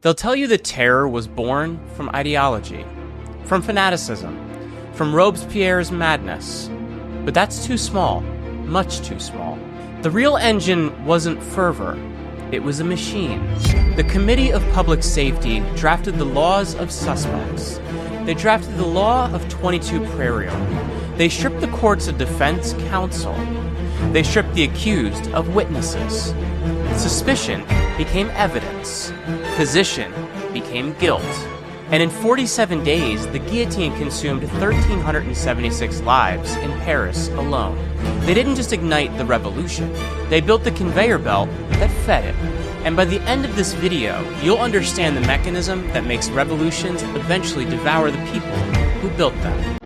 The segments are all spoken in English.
They'll tell you the terror was born from ideology, from fanaticism, from Robespierre's madness. But that's too small, much too small. The real engine wasn't fervor, it was a machine. The Committee of Public Safety drafted the laws of suspects. They drafted the law of 22 Prairial. They stripped the courts of defense counsel. They stripped the accused of witnesses. Suspicion became evidence. Position became guilt. And in 47 days, the guillotine consumed 1,376 lives in Paris alone. They didn't just ignite the revolution, they built the conveyor belt that fed it. And by the end of this video, you'll understand the mechanism that makes revolutions eventually devour the people who built them.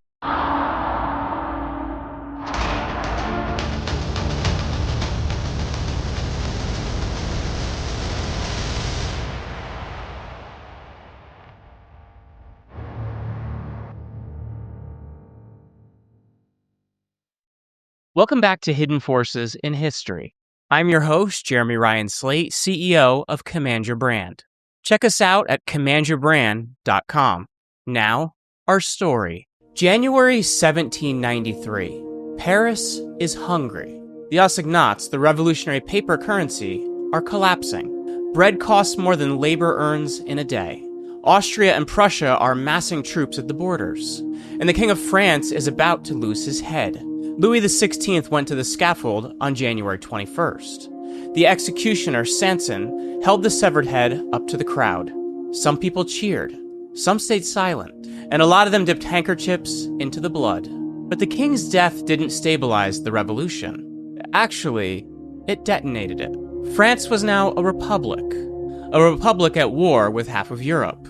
Welcome back to Hidden Forces in History. I'm your host, Jeremy Ryan Slate, CEO of Command Your Brand. Check us out at commandyourbrand.com. Now, our story. January 1793. Paris is hungry. The assignats, the revolutionary paper currency, are collapsing. Bread costs more than labor earns in a day. Austria and Prussia are massing troops at the borders. And the King of France is about to lose his head. Louis XVI went to the scaffold on January 21st. The executioner, Sanson, held the severed head up to the crowd. Some people cheered, some stayed silent, and a lot of them dipped handkerchiefs into the blood. But the king's death didn't stabilize the revolution. Actually, it detonated it. France was now a republic at war with half of Europe,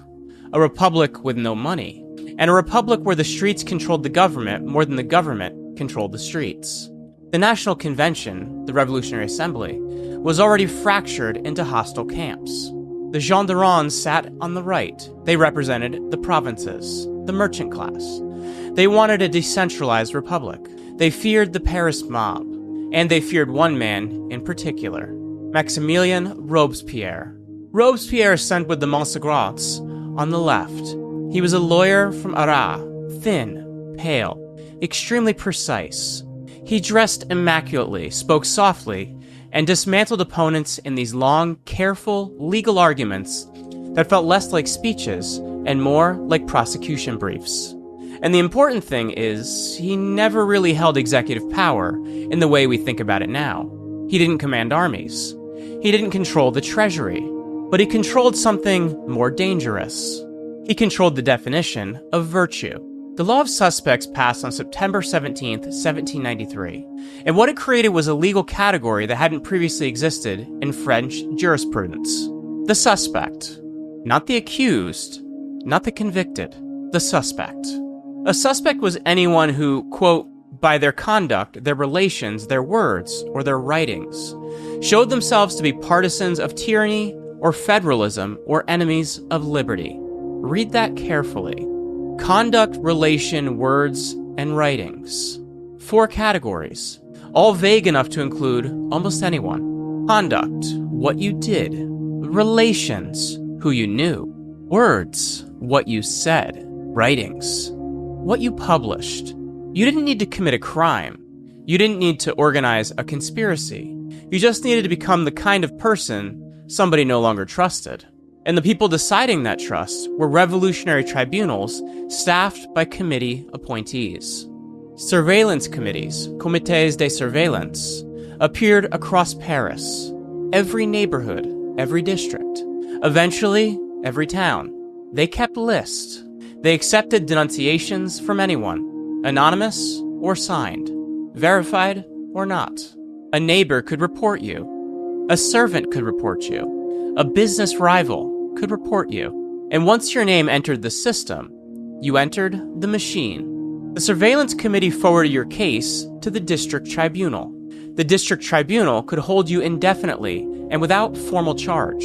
a republic with no money, and a republic where the streets controlled the government more than the government controlled the streets. The National Convention, the Revolutionary Assembly, was already fractured into hostile camps. The Girondins sat on the right. They represented the provinces, the merchant class. They wanted a decentralized republic. They feared the Paris mob, and they feared one man in particular, Maximilien Robespierre. Robespierre sent with the Montsegrats on the left. He was a lawyer from Arras, thin, pale, extremely precise. He dressed immaculately, spoke softly, and dismantled opponents in these long, careful, legal arguments that felt less like speeches and more like prosecution briefs. And the important thing is, he never really held executive power in the way we think about it now. He didn't command armies. He didn't control the treasury. But he controlled something more dangerous. He controlled the definition of virtue. The Law of Suspects passed on September 17, 1793, and what it created was a legal category that hadn't previously existed in French jurisprudence. The suspect. Not the accused, not the convicted, the suspect. A suspect was anyone who, quote, by their conduct, their relations, their words, or their writings, showed themselves to be partisans of tyranny or federalism or enemies of liberty. Read that carefully. Conduct, relation, words, and writings. 4 categories, all vague enough to include almost anyone. Conduct, what you did. Relations, who you knew. Words, what you said. Writings, what you published. You didn't need to commit a crime. You didn't need to organize a conspiracy. You just needed to become the kind of person somebody no longer trusted. And the people deciding that trust were revolutionary tribunals staffed by committee appointees. Surveillance committees, comités de surveillance, appeared across Paris, every neighborhood, every district, eventually every town. They kept lists. They accepted denunciations from anyone, anonymous or signed, verified or not. A neighbor could report you. A servant could report you. A business rival could report you. And once your name entered the system, you entered the machine. The surveillance committee forwarded your case to the district tribunal. The district tribunal could hold you indefinitely and without formal charge.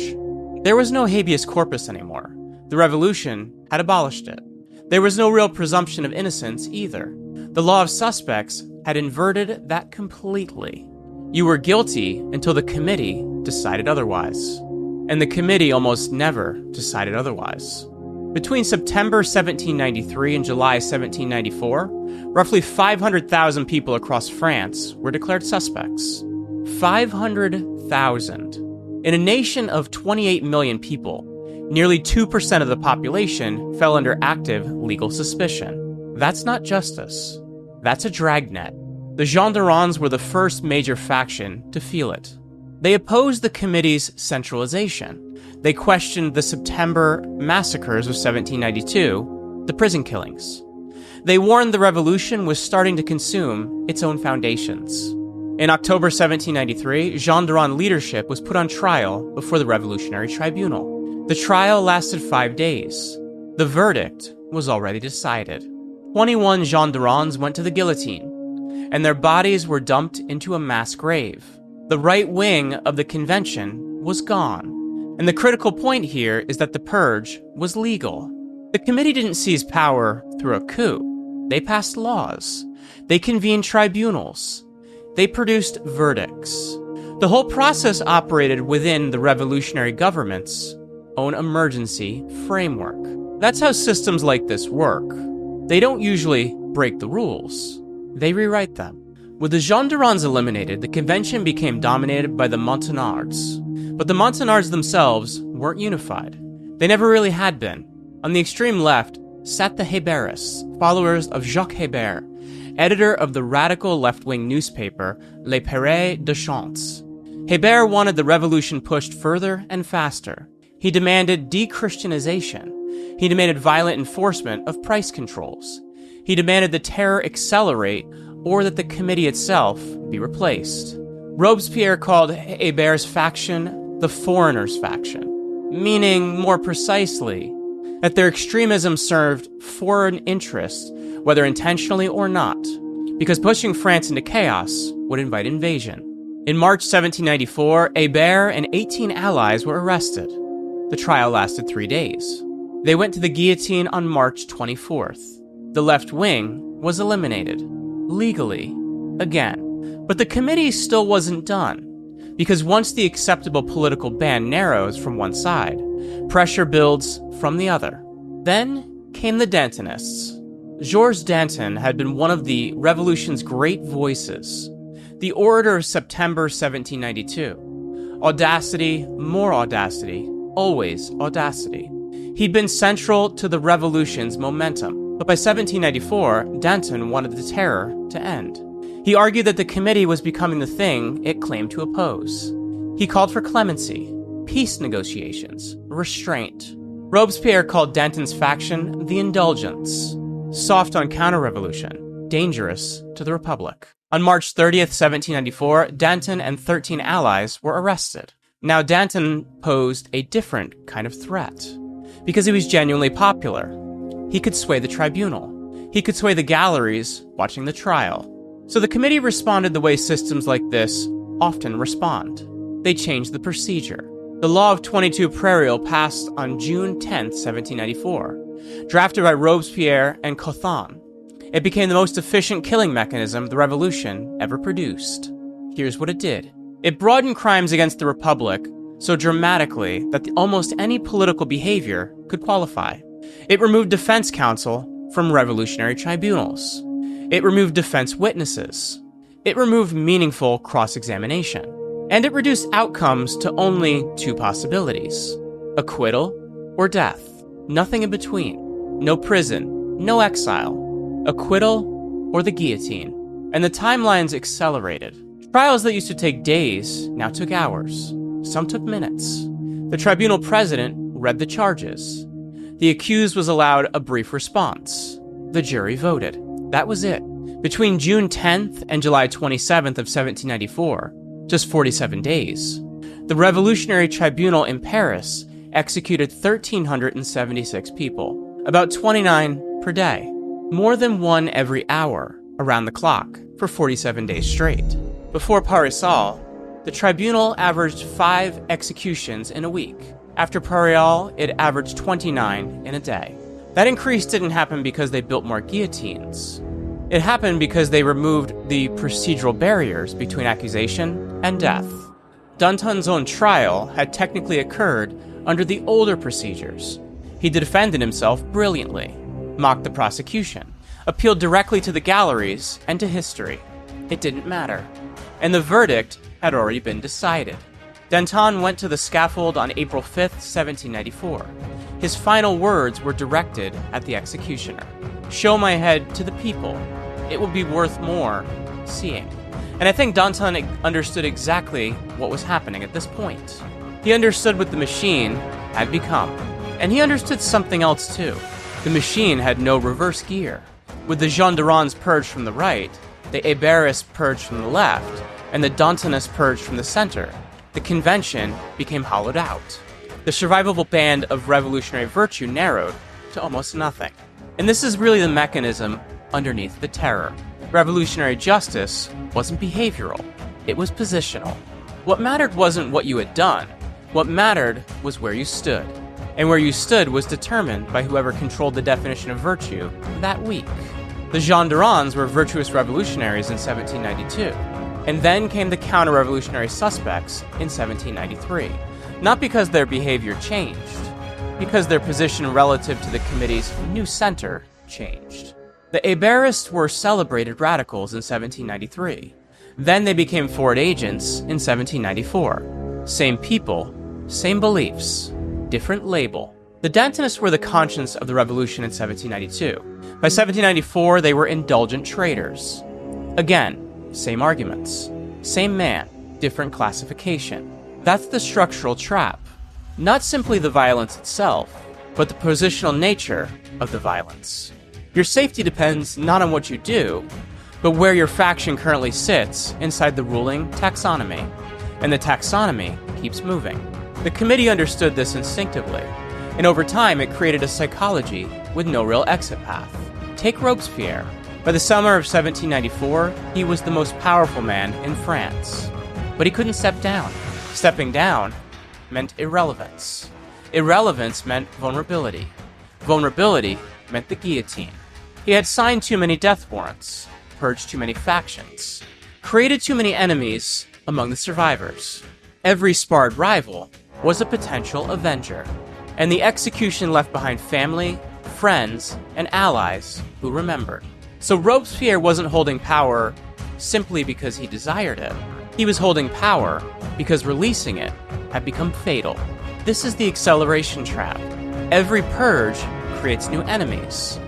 There was no habeas corpus anymore. The revolution had abolished it. There was no real presumption of innocence either. The law of suspects had inverted that completely. You were guilty until the committee decided otherwise. and the committee almost never decided otherwise. Between September 1793 and July 1794, roughly 500,000 people across France were declared suspects. 500,000. In a nation of 28 million people, nearly 2% of the population fell under active legal suspicion. That's not justice. That's a dragnet. The Girondins were the first major faction to feel it. They opposed the committee's centralization. They questioned the September massacres of 1792, the prison killings. They warned the revolution was starting to consume its own foundations. In October 1793, Girondin leadership was put on trial before the Revolutionary Tribunal. The trial lasted 5 days. The verdict was already decided. 21 Girondins went to the guillotine, and their bodies were dumped into a mass grave. The right wing of the convention was gone. And the critical point here is that the purge was legal. The committee didn't seize power through a coup. They passed laws. They convened tribunals. They produced verdicts. The whole process operated within the revolutionary government's own emergency framework. That's how systems like this work. They don't usually break the rules. They rewrite them. With the Girondins eliminated, the convention became dominated by the Montagnards. But the Montagnards themselves weren't unified. They never really had been. On the extreme left sat the Hébertistes, followers of Jacques Hébert, editor of the radical left-wing newspaper Les Paris de Chance. Hébert wanted the revolution pushed further and faster. He demanded de-Christianization. He demanded violent enforcement of price controls. He demanded the terror accelerate or that the committee itself be replaced. Robespierre called Hébert's faction the foreigners' faction, meaning, more precisely, that their extremism served foreign interests, whether intentionally or not, because pushing France into chaos would invite invasion. In March 1794, Hébert and 18 allies were arrested. The trial lasted 3 days. They went to the guillotine on March 24th. The left wing was eliminated. Legally, again. But the committee still wasn't done, because once the acceptable political band narrows from one side, pressure builds from the other. Then came the Dantonists. Georges Danton had been one of the revolution's great voices, the orator of September 1792. Audacity, more audacity, always audacity. He'd been central to the revolution's momentum. But by 1794, Danton wanted the terror to end. He argued that the committee was becoming the thing it claimed to oppose. He called for clemency, peace negotiations, restraint. Robespierre called Danton's faction the Indulgents, soft on counter-revolution, dangerous to the Republic. On March 30th, 1794, Danton and 13 allies were arrested. Now Danton posed a different kind of threat, because he was genuinely popular. He could sway the tribunal. He could sway the galleries watching the trial. So the committee responded the way systems like this often respond. They changed the procedure. The Law of 22 Prairial passed on June 10, 1794, drafted by Robespierre and Couthon. It became the most efficient killing mechanism the revolution ever produced. Here's what it did. It broadened crimes against the Republic so dramatically that almost any political behavior could qualify. It removed defense counsel from revolutionary tribunals. It removed defense witnesses. It removed meaningful cross-examination. And it reduced outcomes to only 2 possibilities: acquittal or death. Nothing in between. No prison, no exile. Acquittal or the guillotine. And the timelines accelerated. Trials that used to take days now took hours. Some took minutes. The tribunal president read the charges. The accused was allowed a brief response. The jury voted. That was it. Between June 10th and July 27th of 1794, just 47 days, the Revolutionary Tribunal in Paris executed 1,376 people, about 29 per day, more than one every hour, around the clock, for 47 days straight. Before Prairial, the tribunal averaged 5 executions in a week. After Prairial, it averaged 29 in a day. That increase didn't happen because they built more guillotines. It happened because they removed the procedural barriers between accusation and death. Danton's own trial had technically occurred under the older procedures. He defended himself brilliantly, mocked the prosecution, appealed directly to the galleries and to history. It didn't matter. And the verdict had already been decided. Danton went to the scaffold on April 5th, 1794. His final words were directed at the executioner. "Show my head to the people. It will be worth more seeing." And I think Danton understood exactly what was happening at this point. He understood what the machine had become. And he understood something else too. The machine had no reverse gear. With the Girondins purged from the right, the Hébertistes purged from the left, and the Dantonists purged from the center, the convention became hollowed out. The survivable band of revolutionary virtue narrowed to almost nothing. And this is really the mechanism underneath the terror. Revolutionary justice wasn't behavioral, it was positional. What mattered wasn't what you had done, what mattered was where you stood. And where you stood was determined by whoever controlled the definition of virtue that week. The Girondins were virtuous revolutionaries in 1792, and then came the counter-revolutionary suspects in 1793, not because their behavior changed, because their position relative to the committee's new center changed. The Hébertistes were celebrated radicals in 1793. Then they became foreign agents in 1794. Same people, same beliefs, different label. The Dantonists were the conscience of the revolution in 1792. By 1794, they were indulgent traitors. Again, same arguments. Same man, different classification. That's the structural trap. Not simply the violence itself, but the positional nature of the violence. Your safety depends not on what you do, but where your faction currently sits inside the ruling taxonomy. And the taxonomy keeps moving. The committee understood this instinctively, and over time it created a psychology with no real exit path. Take Robespierre. By the summer of 1794, he was the most powerful man in France. But he couldn't step down. Stepping down meant irrelevance. Irrelevance meant vulnerability. Vulnerability meant the guillotine. He had signed too many death warrants, purged too many factions, created too many enemies among the survivors. Every sparred rival was a potential avenger, and the execution left behind family, friends, and allies who remembered. So Robespierre wasn't holding power simply because he desired it. He was holding power because releasing it had become fatal. This is the acceleration trap. Every purge creates new enemies.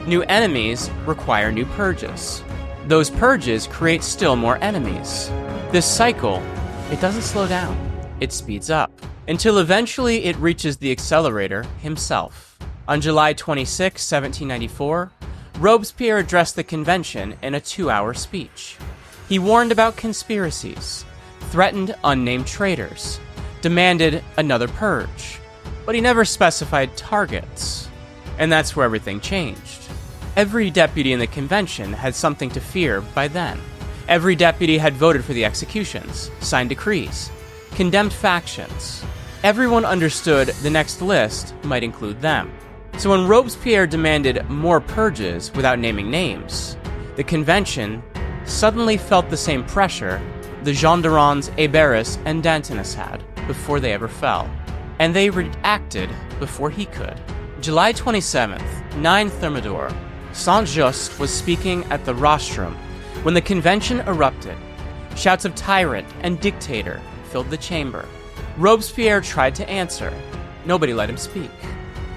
New enemies require new purges. Those purges create still more enemies. This cycle, it doesn't slow down. It speeds up, until eventually it reaches the accelerator himself. On July 26, 1794, Robespierre addressed the convention in a 2-hour speech. He warned about conspiracies, threatened unnamed traitors, demanded another purge, but he never specified targets. And that's where everything changed. Every deputy in the convention had something to fear by then. Every deputy had voted for the executions, signed decrees, condemned factions. Everyone understood the next list might include them. So when Robespierre demanded more purges without naming names, the convention suddenly felt the same pressure the Girondins, Hébertistes, and Dantonists had before they ever fell. And they reacted before he could. July 27th, 9 Thermidor, Saint-Just was speaking at the rostrum when the convention erupted. Shouts of tyrant and dictator filled the chamber. Robespierre tried to answer. Nobody let him speak.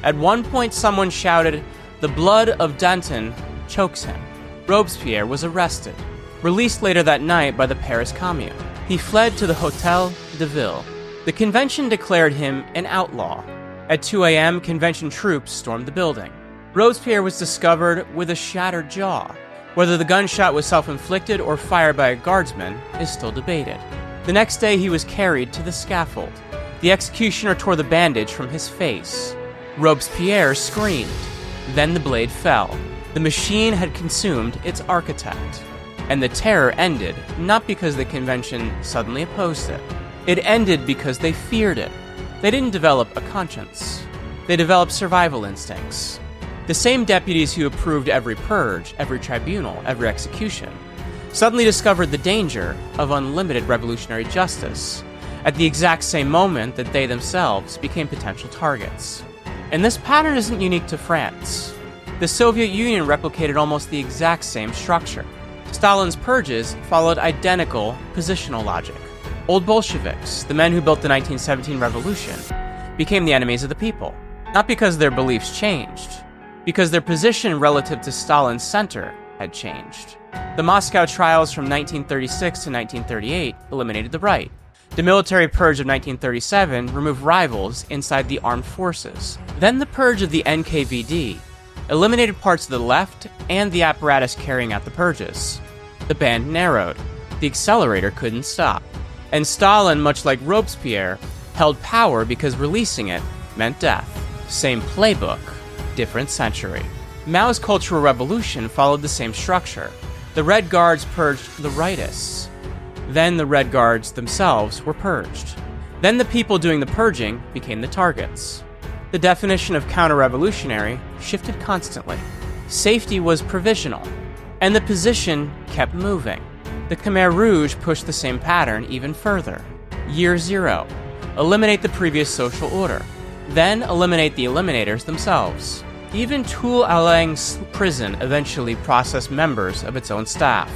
At one point, someone shouted, "The blood of Danton chokes him." Robespierre was arrested, released later that night by the Paris Commune. He fled to the Hôtel de Ville. The convention declared him an outlaw. At 2 a.m., convention troops stormed the building. Robespierre was discovered with a shattered jaw. Whether the gunshot was self-inflicted or fired by a guardsman is still debated. The next day, he was carried to the scaffold. The executioner tore the bandage from his face. Robespierre screamed. Then the blade fell. The machine had consumed its architect. And the terror ended not because the convention suddenly opposed it. It ended because they feared it. They didn't develop a conscience. They developed survival instincts. The same deputies who approved every purge, every tribunal, every execution, suddenly discovered the danger of unlimited revolutionary justice, at the exact same moment that they themselves became potential targets. And this pattern isn't unique to France. The Soviet Union replicated almost the exact same structure. Stalin's purges followed identical positional logic. Old Bolsheviks, the men who built the 1917 revolution, became the enemies of the people, not because their beliefs changed, because their position relative to Stalin's center had changed. The Moscow trials from 1936 to 1938 eliminated the right. The military purge of 1937 removed rivals inside the armed forces. Then the purge of the NKVD eliminated parts of the left and the apparatus carrying out the purges. The band narrowed. The accelerator couldn't stop. And Stalin, much like Robespierre, held power because releasing it meant death. Same playbook, different century. Mao's Cultural Revolution followed the same structure. The Red Guards purged the rightists. Then the Red Guards themselves were purged. Then the people doing the purging became the targets. The definition of counter-revolutionary shifted constantly. Safety was provisional, and the position kept moving. The Khmer Rouge pushed the same pattern even further. Year zero. Eliminate the previous social order. Then eliminate the eliminators themselves. Even Tul Alang's prison eventually processed members of its own staff.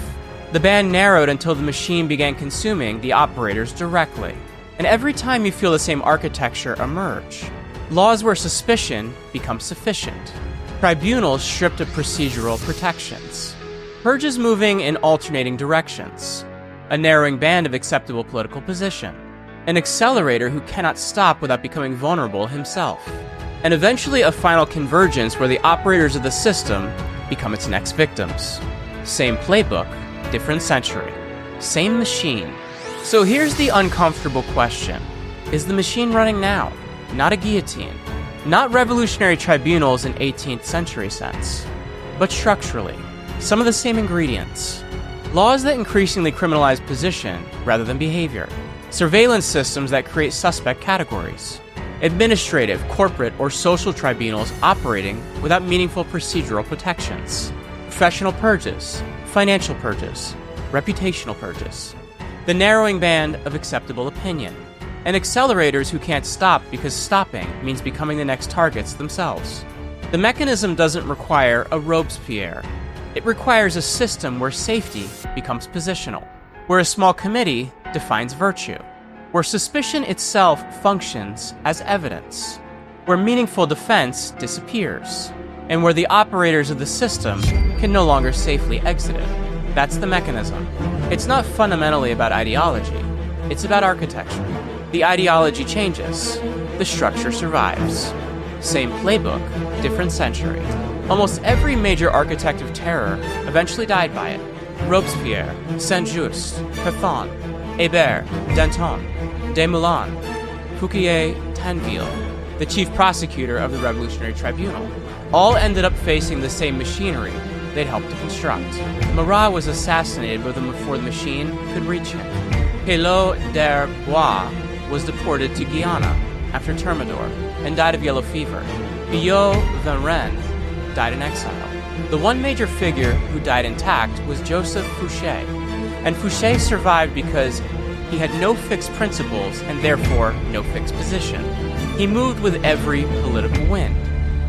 The band narrowed until the machine began consuming the operators directly. And every time you feel the same architecture emerge, laws where suspicion becomes sufficient. Tribunals stripped of procedural protections. Purges moving in alternating directions. A narrowing band of acceptable political position. An accelerator who cannot stop without becoming vulnerable himself. And eventually a final convergence where the operators of the system become its next victims. Same playbook, different century. Same machine. So here's the uncomfortable question. Is the machine running now? Not a guillotine. Not revolutionary tribunals in 18th century sense. But structurally. Some of the same ingredients. Laws that increasingly criminalize position rather than behavior. Surveillance systems that create suspect categories. Administrative, corporate, or social tribunals operating without meaningful procedural protections. Professional purges, financial purges, reputational purges. The narrowing band of acceptable opinion. And accelerators who can't stop because stopping means becoming the next targets themselves. The mechanism doesn't require a Robespierre. It requires a system where safety becomes positional, where a small committee defines virtue, where suspicion itself functions as evidence, where meaningful defense disappears, and where the operators of the system can no longer safely exit it. That's the mechanism. It's not fundamentally about ideology. It's about architecture. The ideology changes. The structure survives. Same playbook, different century. Almost every major architect of terror eventually died by it. Robespierre, Saint-Just, Pétion, Hébert, Danton, Desmoulins, Fouquier-Tinville, the chief prosecutor of the Revolutionary Tribunal, all ended up facing the same machinery they'd helped to construct. Marat was assassinated before the machine could reach him. Pelot d'Herbois was deported to Guyana after Thermidor and died of yellow fever. Billaud Varennes died in exile. The one major figure who died intact was Joseph Fouché, and Fouché survived because he had no fixed principles and therefore no fixed position. He moved with every political wind.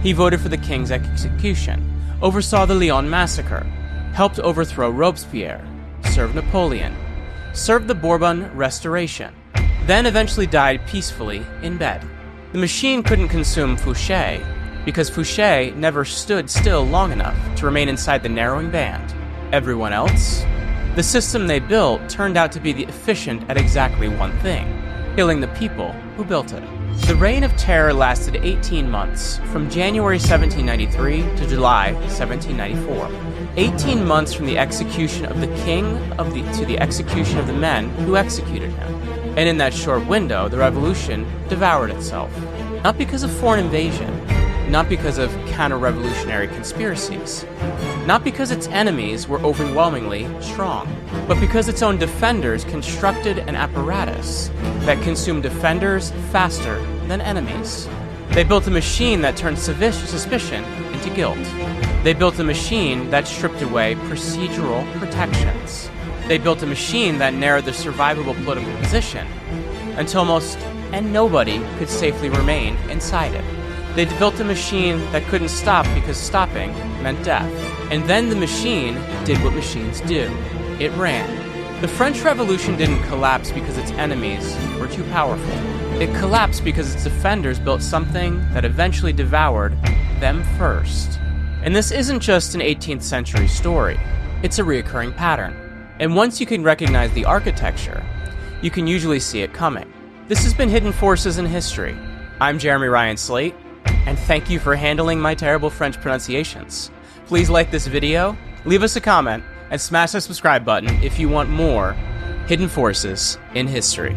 He voted for the king's execution, oversaw the Lyon massacre, helped overthrow Robespierre, served Napoleon, served the Bourbon Restoration, then eventually died peacefully in bed. The machine couldn't consume Fouché because Fouché never stood still long enough to remain inside the narrowing band. Everyone else? The system they built turned out to be efficient at exactly one thing: killing the people who built it. The Reign of Terror lasted 18 months, from January 1793 to July 1794. 18 months from the execution of the king to the execution of the men who executed him. And in that short window, the revolution devoured itself. Not because of foreign invasion, not because of counter-revolutionary conspiracies, not because its enemies were overwhelmingly strong, but because its own defenders constructed an apparatus that consumed defenders faster than enemies. They built a machine that turned suspicion into guilt. They built a machine that stripped away procedural protections. They built a machine that narrowed the survivable political position until most and nobody could safely remain inside it. They built a machine that couldn't stop because stopping meant death. And then the machine did what machines do. It ran. The French Revolution didn't collapse because its enemies were too powerful. It collapsed because its defenders built something that eventually devoured them first. And this isn't just an 18th century story. It's a reoccurring pattern. And once you can recognize the architecture, you can usually see it coming. This has been Hidden Forces in History. I'm Jeremy Ryan Slate, and thank you for handling my terrible French pronunciations. Please like this video, leave us a comment, and smash the subscribe button if you want more Hidden Forces in History.